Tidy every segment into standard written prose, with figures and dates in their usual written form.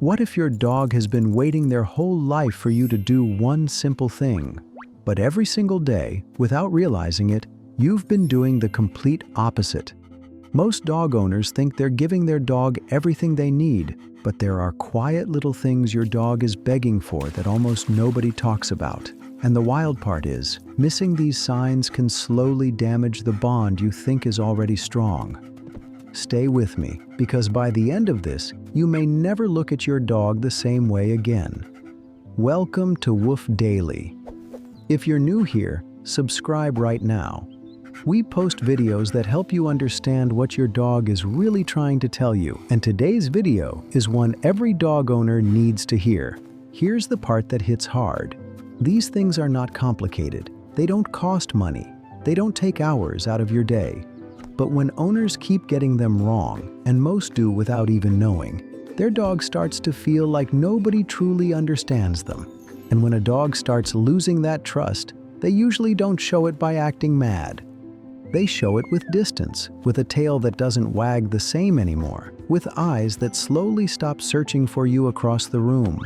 What if your dog has been waiting their whole life for you to do one simple thing? But every single day, without realizing it, you've been doing the complete opposite. Most dog owners think they're giving their dog everything they need, but there are quiet little things your dog is begging for that almost nobody talks about. And the wild part is, missing these signs can slowly damage the bond you think is already strong. Stay with me, because by the end of this, you may never look at your dog the same way again. Welcome to WoofDaily. If you're new here, subscribe right now. We post videos that help you understand what your dog is really trying to tell you, and today's video is one every dog owner needs to hear. Here's the part that hits hard. These things are not complicated. They don't cost money. They don't take hours out of your day. But when owners keep getting them wrong, and most do without even knowing, their dog starts to feel like nobody truly understands them. And when a dog starts losing that trust, they usually don't show it by acting mad. They show it with distance, with a tail that doesn't wag the same anymore, with eyes that slowly stop searching for you across the room.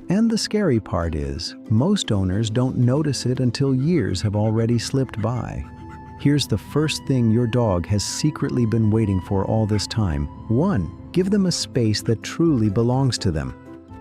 And the scary part is, most owners don't notice it until years have already slipped by. Here's the first thing your dog has secretly been waiting for all this time. 1. Give them a space that truly belongs to them.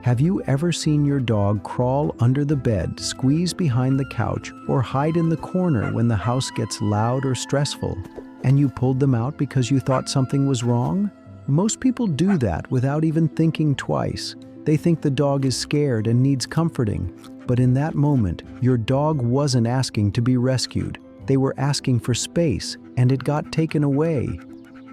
Have you ever seen your dog crawl under the bed, squeeze behind the couch, or hide in the corner when the house gets loud or stressful? And you pulled them out because you thought something was wrong? Most people do that without even thinking twice. They think the dog is scared and needs comforting. But in that moment, your dog wasn't asking to be rescued. They were asking for space, and it got taken away.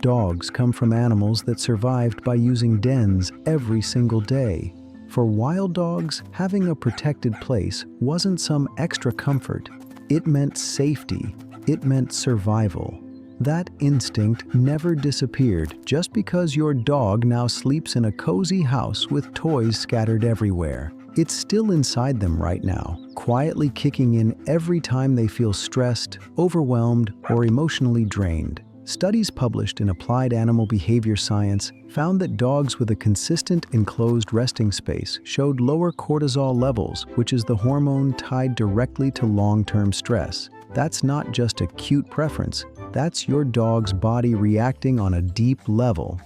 Dogs come from animals that survived by using dens every single day. For wild dogs, having a protected place wasn't some extra comfort. It meant safety. It meant survival. That instinct never disappeared just because your dog now sleeps in a cozy house with toys scattered everywhere. It's still inside them right now, quietly kicking in every time they feel stressed, overwhelmed, or emotionally drained. Studies published in Applied Animal Behavior Science found that dogs with a consistent enclosed resting space showed lower cortisol levels, which is the hormone tied directly to long-term stress. That's not just a cute preference, that's your dog's body reacting on a deep level.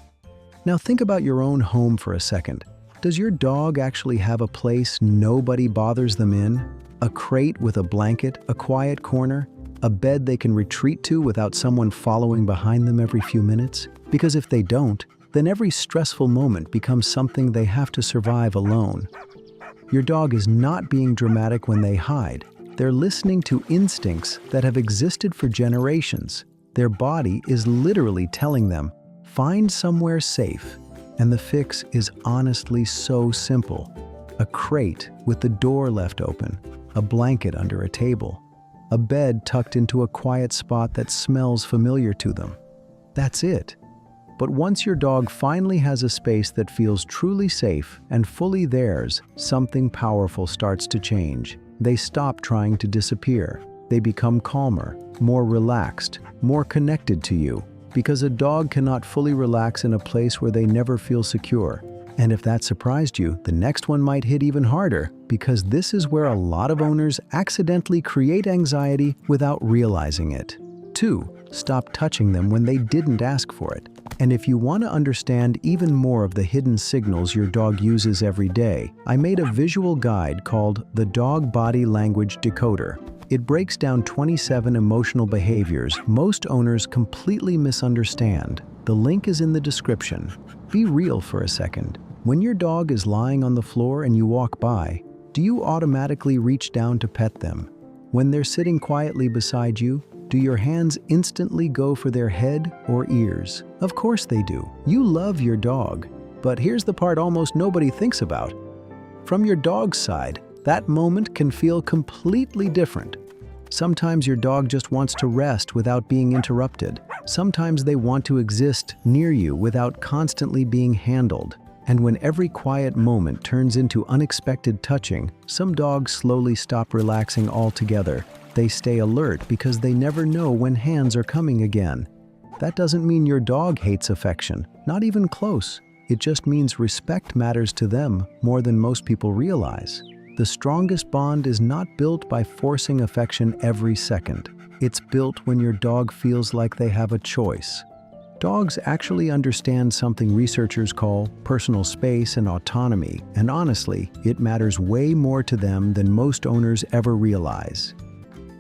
Now think about your own home for a second. Does your dog actually have a place nobody bothers them in? A crate with a blanket, a quiet corner, a bed they can retreat to without someone following behind them every few minutes? Because if they don't, then every stressful moment becomes something they have to survive alone. Your dog is not being dramatic when they hide. They're listening to instincts that have existed for generations. Their body is literally telling them, find somewhere safe. And the fix is honestly so simple. A crate with the door left open, a blanket under a table, a bed tucked into a quiet spot that smells familiar to them. That's it. But once your dog finally has a space that feels truly safe and fully theirs, something powerful starts to change. They stop trying to disappear. They become calmer, more relaxed, more connected to you. Because a dog cannot fully relax in a place where they never feel secure. And if that surprised you, the next one might hit even harder, because this is where a lot of owners accidentally create anxiety without realizing it. 2. Stop touching them when they didn't ask for it. And if you want to understand even more of the hidden signals your dog uses every day, I made a visual guide called the Dog Body Language Decoder. It breaks down 27 emotional behaviors most owners completely misunderstand. The link is in the description. Be real for a second. When your dog is lying on the floor and you walk by, do you automatically reach down to pet them? When they're sitting quietly beside you, do your hands instantly go for their head or ears? Of course they do. You love your dog. But here's the part almost nobody thinks about. From your dog's side, that moment can feel completely different. Sometimes your dog just wants to rest without being interrupted. Sometimes they want to exist near you without constantly being handled. And when every quiet moment turns into unexpected touching, some dogs slowly stop relaxing altogether. They stay alert because they never know when hands are coming again. That doesn't mean your dog hates affection, not even close. It just means respect matters to them more than most people realize. The strongest bond is not built by forcing affection every second. It's built when your dog feels like they have a choice. Dogs actually understand something researchers call personal space and autonomy, and honestly, it matters way more to them than most owners ever realize.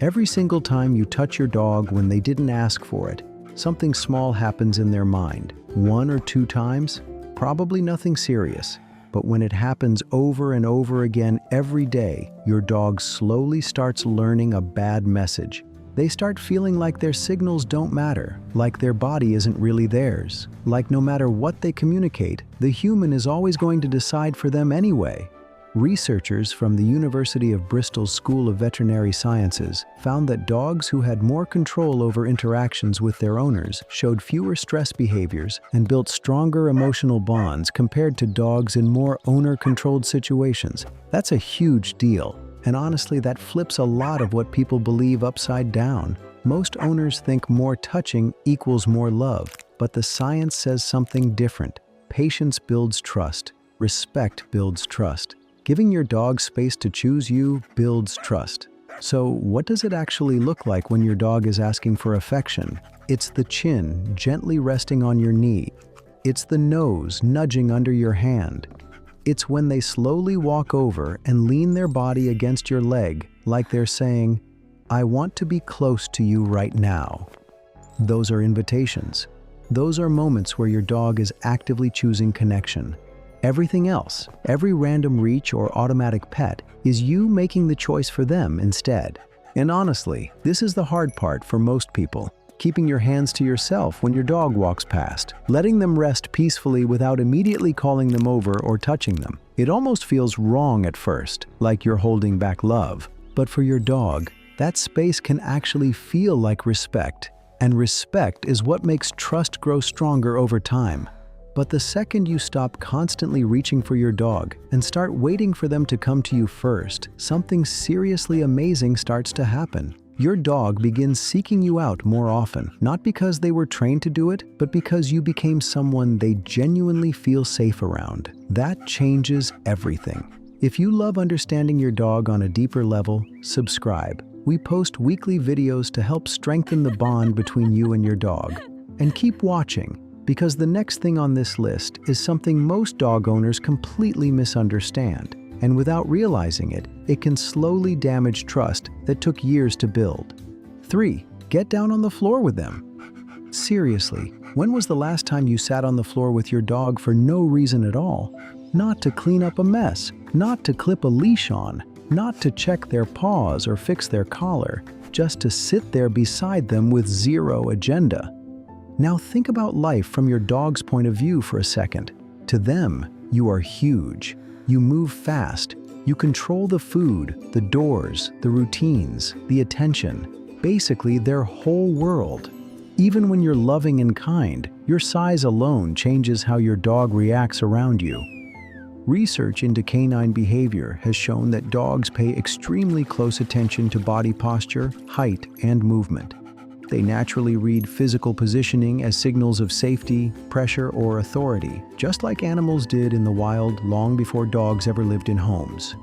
Every single time you touch your dog when they didn't ask for it, something small happens in their mind. 1 or 2 times? Probably nothing serious. But when it happens over and over again every day, your dog slowly starts learning a bad message. They start feeling like their signals don't matter, like their body isn't really theirs, like no matter what they communicate, the human is always going to decide for them anyway. Researchers from the University of Bristol's School of Veterinary Sciences found that dogs who had more control over interactions with their owners showed fewer stress behaviors and built stronger emotional bonds compared to dogs in more owner-controlled situations. That's a huge deal. And honestly, that flips a lot of what people believe upside down. Most owners think more touching equals more love, but the science says something different. Patience builds trust. Respect builds trust. Giving your dog space to choose you builds trust. So, what does it actually look like when your dog is asking for affection? It's the chin gently resting on your knee. It's the nose nudging under your hand. It's when they slowly walk over and lean their body against your leg, like they're saying, "I want to be close to you right now." Those are invitations. Those are moments where your dog is actively choosing connection. Everything else, every random reach or automatic pet, is you making the choice for them instead. And honestly, this is the hard part for most people. Keeping your hands to yourself when your dog walks past, letting them rest peacefully without immediately calling them over or touching them. It almost feels wrong at first, like you're holding back love. But for your dog, that space can actually feel like respect. And respect is what makes trust grow stronger over time. But the second you stop constantly reaching for your dog and start waiting for them to come to you first, something seriously amazing starts to happen. Your dog begins seeking you out more often, not because they were trained to do it, but because you became someone they genuinely feel safe around. That changes everything. If you love understanding your dog on a deeper level, subscribe. We post weekly videos to help strengthen the bond between you and your dog. And keep watching, because the next thing on this list is something most dog owners completely misunderstand. And without realizing it, it can slowly damage trust that took years to build. 3. Get down on the floor with them. Seriously, when was the last time you sat on the floor with your dog for no reason at all? Not to clean up a mess, not to clip a leash on, not to check their paws or fix their collar, just to sit there beside them with zero agenda. Now think about life from your dog's point of view for a second. To them, you are huge. You move fast. You control the food, the doors, the routines, the attention, basically their whole world. Even when you're loving and kind, your size alone changes how your dog reacts around you. Research into canine behavior has shown that dogs pay extremely close attention to body posture, height, and movement. They naturally read physical positioning as signals of safety, pressure, or authority, just like animals did in the wild long before dogs ever lived in homes.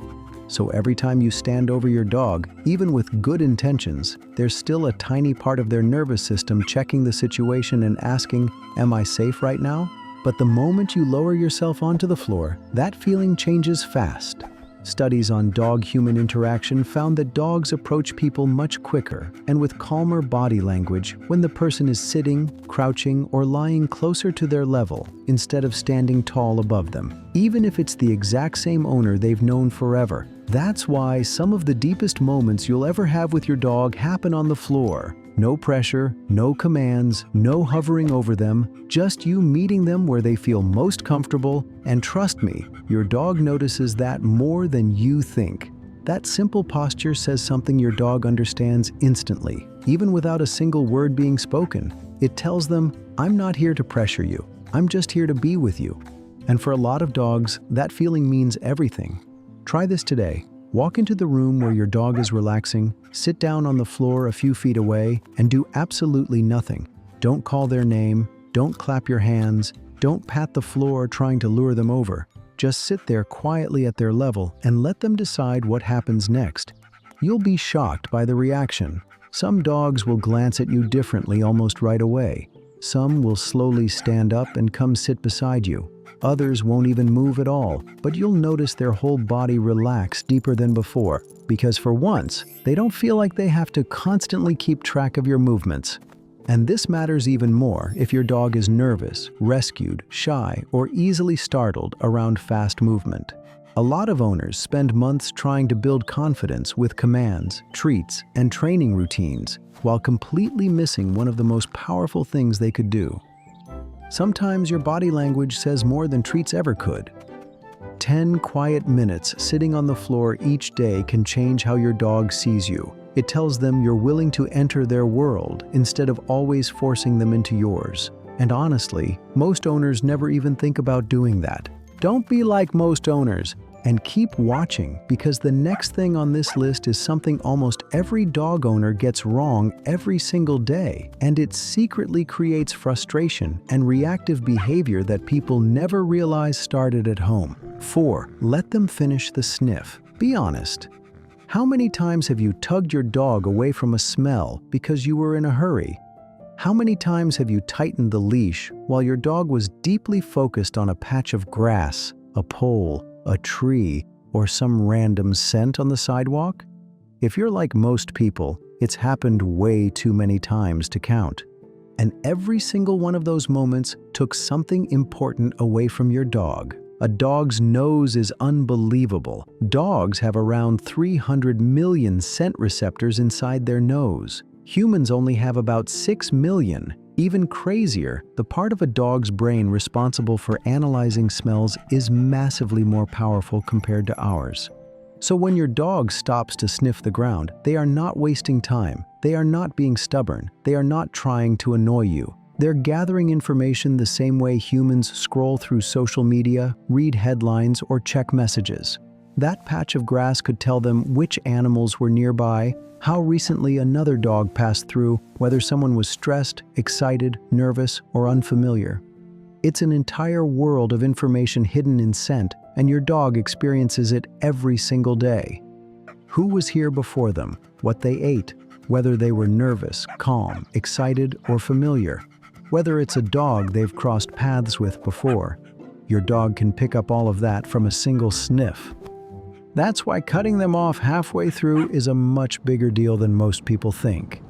So every time you stand over your dog, even with good intentions, there's still a tiny part of their nervous system checking the situation and asking, "Am I safe right now?" But the moment you lower yourself onto the floor, that feeling changes fast. Studies on dog-human interaction found that dogs approach people much quicker and with calmer body language when the person is sitting, crouching, or lying closer to their level instead of standing tall above them, even if it's the exact same owner they've known forever. That's why some of the deepest moments you'll ever have with your dog happen on the floor. No pressure, no commands, no hovering over them, just you meeting them where they feel most comfortable, and trust me, your dog notices that more than you think. That simple posture says something your dog understands instantly, even without a single word being spoken. It tells them, "I'm not here to pressure you, I'm just here to be with you." And for a lot of dogs, that feeling means everything. Try this today. Walk into the room where your dog is relaxing, sit down on the floor a few feet away, and do absolutely nothing. Don't call their name, don't clap your hands, Don't pat the floor trying to lure them over. Just sit there quietly at their level and let them decide what happens next. You'll be shocked by the reaction. Some dogs will glance at you differently almost right away. Some will slowly stand up and come sit beside you. Others won't even move at all, but you'll notice their whole body relax deeper than before, because for once, they don't feel like they have to constantly keep track of your movements. And this matters even more if your dog is nervous, rescued, shy, or easily startled around fast movement. A lot of owners spend months trying to build confidence with commands, treats, and training routines, while completely missing one of the most powerful things they could do. Sometimes your body language says more than treats ever could. 10 quiet minutes sitting on the floor each day can change how your dog sees you. It tells them you're willing to enter their world instead of always forcing them into yours. And honestly, most owners never even think about doing that. Don't be like most owners, and keep watching, because the next thing on this list is something almost every dog owner gets wrong every single day, and it secretly creates frustration and reactive behavior that people never realize started at home. 4. Let them finish the sniff. Be honest. How many times have you tugged your dog away from a smell because you were in a hurry? How many times have you tightened the leash while your dog was deeply focused on a patch of grass, a pole, a tree, or some random scent on the sidewalk? If you're like most people, it's happened way too many times to count. And every single one of those moments took something important away from your dog. A dog's nose is unbelievable. Dogs have around 300 million scent receptors inside their nose. Humans only have about 6 million. Even crazier, the part of a dog's brain responsible for analyzing smells is massively more powerful compared to ours. So when your dog stops to sniff the ground, they are not wasting time. They are not being stubborn. They are not trying to annoy you. They're gathering information the same way humans scroll through social media, read headlines, or check messages. That patch of grass could tell them which animals were nearby, how recently another dog passed through, whether someone was stressed, excited, nervous, or unfamiliar. It's an entire world of information hidden in scent, and your dog experiences it every single day. Who was here before them, what they ate, whether they were nervous, calm, excited, or familiar. Whether it's a dog they've crossed paths with before, your dog can pick up all of that from a single sniff. That's why cutting them off halfway through is a much bigger deal than most people think.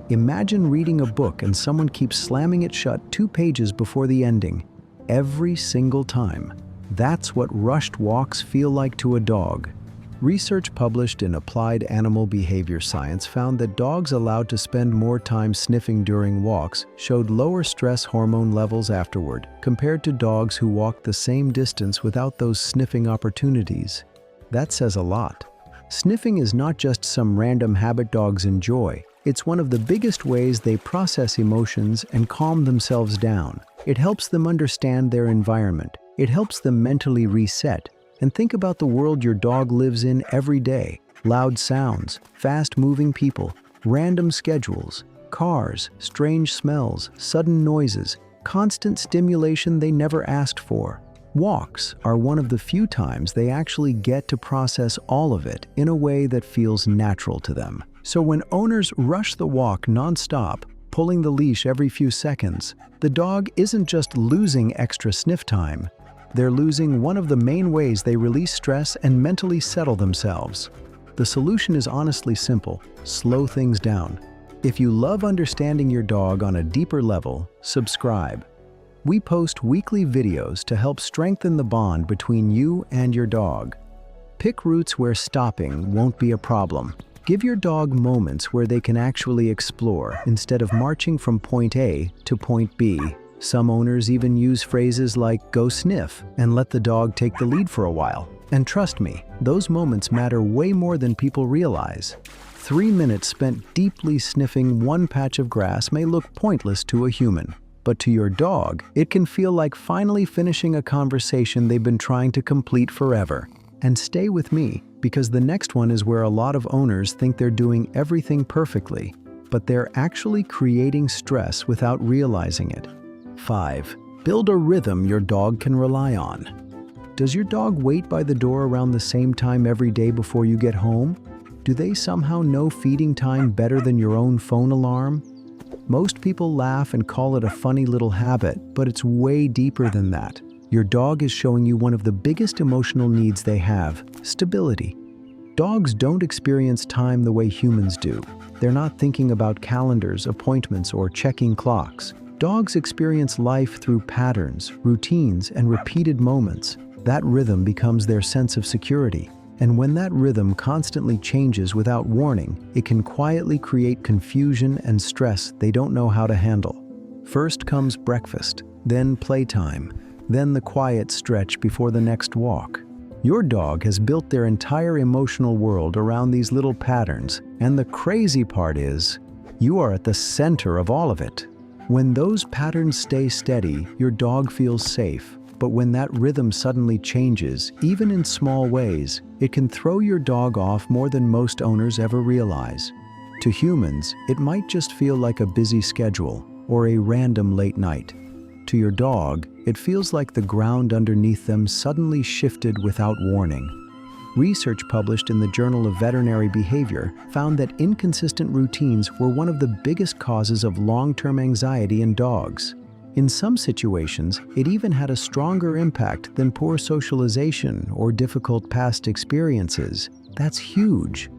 Imagine reading a book and someone keeps slamming it shut 2 pages before the ending, every single time. That's what rushed walks feel like to a dog. Research published in Applied Animal Behavior Science found that dogs allowed to spend more time sniffing during walks showed lower stress hormone levels afterward, compared to dogs who walked the same distance without those sniffing opportunities. That says a lot. Sniffing is not just some random habit dogs enjoy. It's one of the biggest ways they process emotions and calm themselves down. It helps them understand their environment. It helps them mentally reset. And think about the world your dog lives in every day. Loud sounds, fast-moving people, random schedules, cars, strange smells, sudden noises, constant stimulation they never asked for. Walks are one of the few times they actually get to process all of it in a way that feels natural to them. So when owners rush the walk non-stop, pulling the leash every few seconds, the dog isn't just losing extra sniff time. They're losing one of the main ways they release stress and mentally settle themselves. The solution is honestly simple: slow things down. If you love understanding your dog on a deeper level, subscribe. We post weekly videos to help strengthen the bond between you and your dog. Pick routes where stopping won't be a problem. Give your dog moments where they can actually explore instead of marching from point A to point B. Some owners even use phrases like "go sniff" and let the dog take the lead for a while. And trust me, those moments matter way more than people realize. 3 minutes spent deeply sniffing one patch of grass may look pointless to a human. But to your dog, it can feel like finally finishing a conversation they've been trying to complete forever. And stay with me, because the next one is where a lot of owners think they're doing everything perfectly, but they're actually creating stress without realizing it. 5. Build a rhythm your dog can rely on. Does your dog wait by the door around the same time every day before you get home? Do they somehow know feeding time better than your own phone alarm? Most people laugh and call it a funny little habit, but it's way deeper than that. Your dog is showing you one of the biggest emotional needs they have: stability. Dogs don't experience time the way humans do. They're not thinking about calendars, appointments, or checking clocks. Dogs experience life through patterns, routines, and repeated moments. That rhythm becomes their sense of security. And when that rhythm constantly changes without warning, it can quietly create confusion and stress they don't know how to handle. First comes breakfast, then playtime, then the quiet stretch before the next walk. Your dog has built their entire emotional world around these little patterns, and the crazy part is, you are at the center of all of it. When those patterns stay steady, your dog feels safe. But when that rhythm suddenly changes, even in small ways, it can throw your dog off more than most owners ever realize. To humans, it might just feel like a busy schedule or a random late night. To your dog, it feels like the ground underneath them suddenly shifted without warning. Research published in the Journal of Veterinary Behavior found that inconsistent routines were one of the biggest causes of long-term anxiety in dogs. In some situations, it even had a stronger impact than poor socialization or difficult past experiences. That's huge.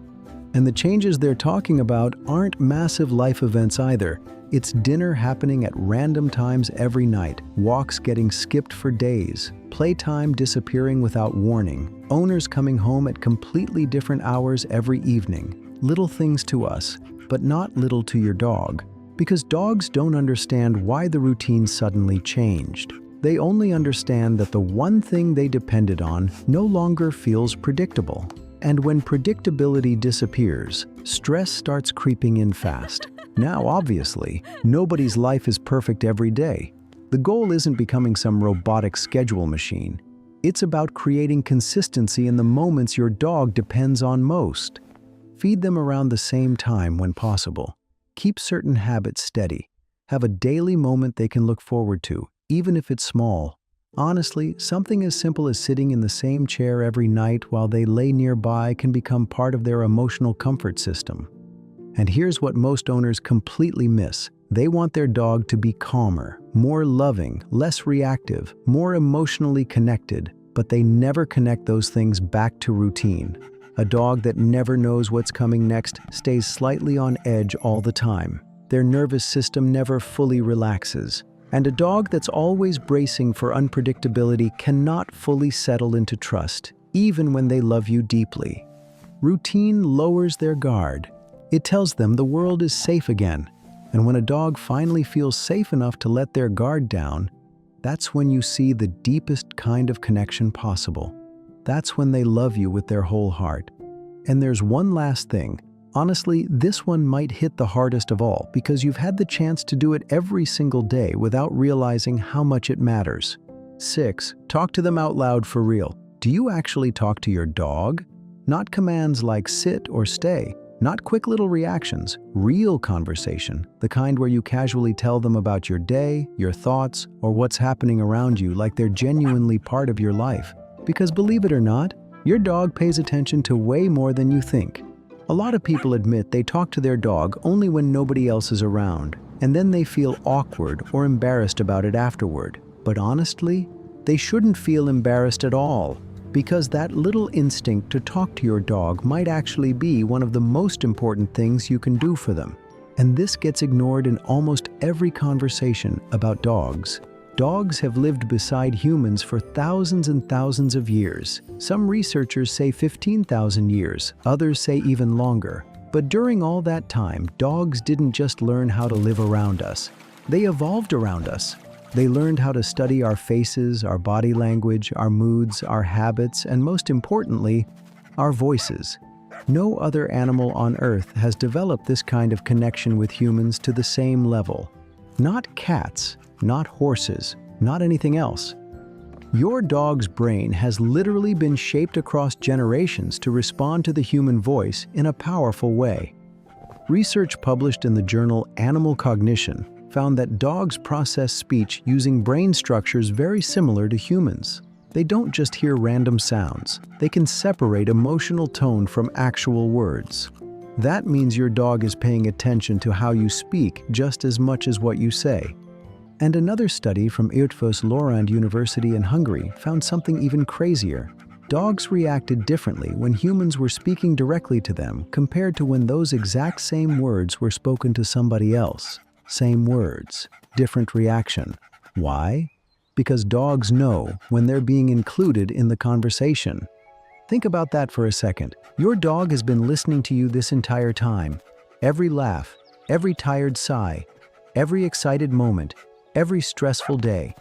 And the changes they're talking about aren't massive life events either. It's dinner happening at random times every night, walks getting skipped for days, playtime disappearing without warning, owners coming home at completely different hours every evening. Little things to us, but not little to your dog. Because dogs don't understand why the routine suddenly changed. They only understand that the one thing they depended on no longer feels predictable. And when predictability disappears, stress starts creeping in fast. Now, obviously, nobody's life is perfect every day. The goal isn't becoming some robotic schedule machine. It's about creating consistency in the moments your dog depends on most. Feed them around the same time when possible. Keep certain habits steady. Have a daily moment they can look forward to, even if it's small. Honestly, something as simple as sitting in the same chair every night while they lay nearby can become part of their emotional comfort system. And here's what most owners completely miss. They want their dog to be calmer, more loving, less reactive, more emotionally connected, but they never connect those things back to routine. A dog that never knows what's coming next stays slightly on edge all the time. Their nervous system never fully relaxes. And a dog that's always bracing for unpredictability cannot fully settle into trust, even when they love you deeply. Routine lowers their guard. It tells them the world is safe again. And when a dog finally feels safe enough to let their guard down, that's when you see the deepest kind of connection possible. That's when they love you with their whole heart. And there's one last thing. Honestly, this one might hit the hardest of all because you've had the chance to do it every single day without realizing how much it matters. 6. Talk to them out loud for real. Do you actually talk to your dog? Not commands like sit or stay. Not quick little reactions. Real conversation. The kind where you casually tell them about your day, your thoughts, or what's happening around you like they're genuinely part of your life. Because believe it or not, your dog pays attention to way more than you think. A lot of people admit they talk to their dog only when nobody else is around, and then they feel awkward or embarrassed about it afterward. But honestly, they shouldn't feel embarrassed at all, because that little instinct to talk to your dog might actually be one of the most important things you can do for them. And this gets ignored in almost every conversation about dogs. Dogs have lived beside humans for thousands and thousands of years. Some researchers say 15,000 years, others say even longer. But during all that time, dogs didn't just learn how to live around us. They evolved around us. They learned how to study our faces, our body language, our moods, our habits, and most importantly, our voices. No other animal on Earth has developed this kind of connection with humans to the same level. Not cats. Not horses, not anything else. Your dog's brain has literally been shaped across generations to respond to the human voice in a powerful way. Research published in the journal Animal Cognition found that dogs process speech using brain structures very similar to humans. They don't just hear random sounds. They can separate emotional tone from actual words. That means your dog is paying attention to how you speak just as much as what you say. And another study from Eötvös Loránd University in Hungary found something even crazier. Dogs reacted differently when humans were speaking directly to them compared to when those exact same words were spoken to somebody else. Same words, different reaction. Why? Because dogs know when they're being included in the conversation. Think about that for a second. Your dog has been listening to you this entire time. Every laugh, every tired sigh, every excited moment, every stressful day.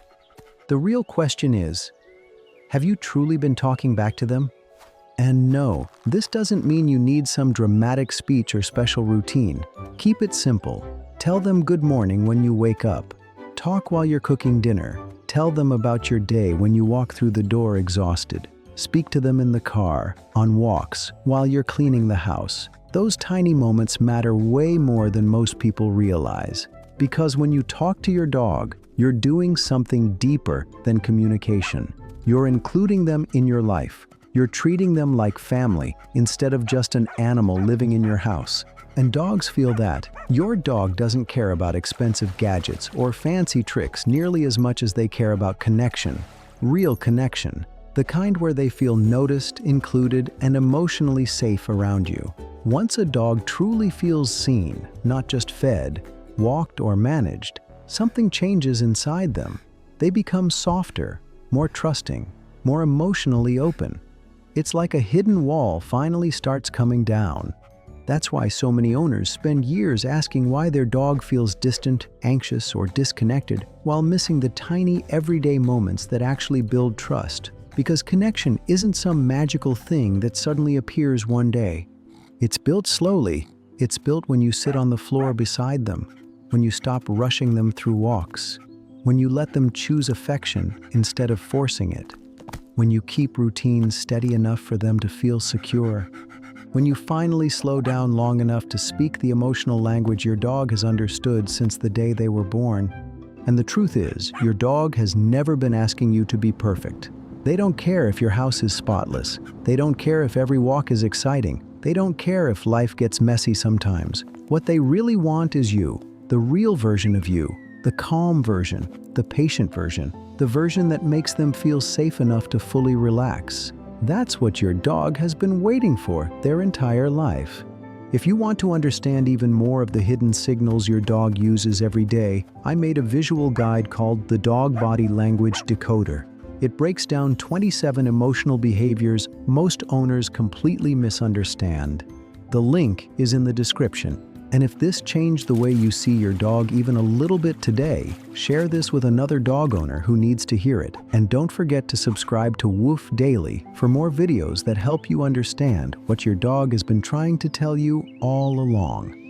The real question is, have you truly been talking back to them? And no, this doesn't mean you need some dramatic speech or special routine. Keep it simple. Tell them good morning when you wake up. Talk while you're cooking dinner. Tell them about your day when you walk through the door exhausted. Speak to them in the car, on walks, while you're cleaning the house. Those tiny moments matter way more than most people realize. Because when you talk to your dog, you're doing something deeper than communication. You're including them in your life. You're treating them like family instead of just an animal living in your house. And dogs feel that. Your dog doesn't care about expensive gadgets or fancy tricks nearly as much as they care about connection. Real connection. The kind where they feel noticed, included, and emotionally safe around you. Once a dog truly feels seen, not just fed, walked, or managed, something changes inside them. They become softer, more trusting, more emotionally open. It's like a hidden wall finally starts coming down. That's why so many owners spend years asking why their dog feels distant, anxious, or disconnected while missing the tiny everyday moments that actually build trust. Because connection isn't some magical thing that suddenly appears one day. It's built slowly. It's built when you sit on the floor beside them, when you stop rushing them through walks, when you let them choose affection instead of forcing it, when you keep routines steady enough for them to feel secure, when you finally slow down long enough to speak the emotional language your dog has understood since the day they were born. And the truth is, your dog has never been asking you to be perfect. They don't care if your house is spotless. They don't care if every walk is exciting. They don't care if life gets messy sometimes. What they really want is you, the real version of you, the calm version, the patient version, the version that makes them feel safe enough to fully relax. That's what your dog has been waiting for their entire life. If you want to understand even more of the hidden signals your dog uses every day, I made a visual guide called the Dog Body Language Decoder. It breaks down 27 emotional behaviors most owners completely misunderstand. The link is in the description. And if this changed the way you see your dog even a little bit today, share this with another dog owner who needs to hear it. And don't forget to subscribe to WoofDaily for more videos that help you understand what your dog has been trying to tell you all along.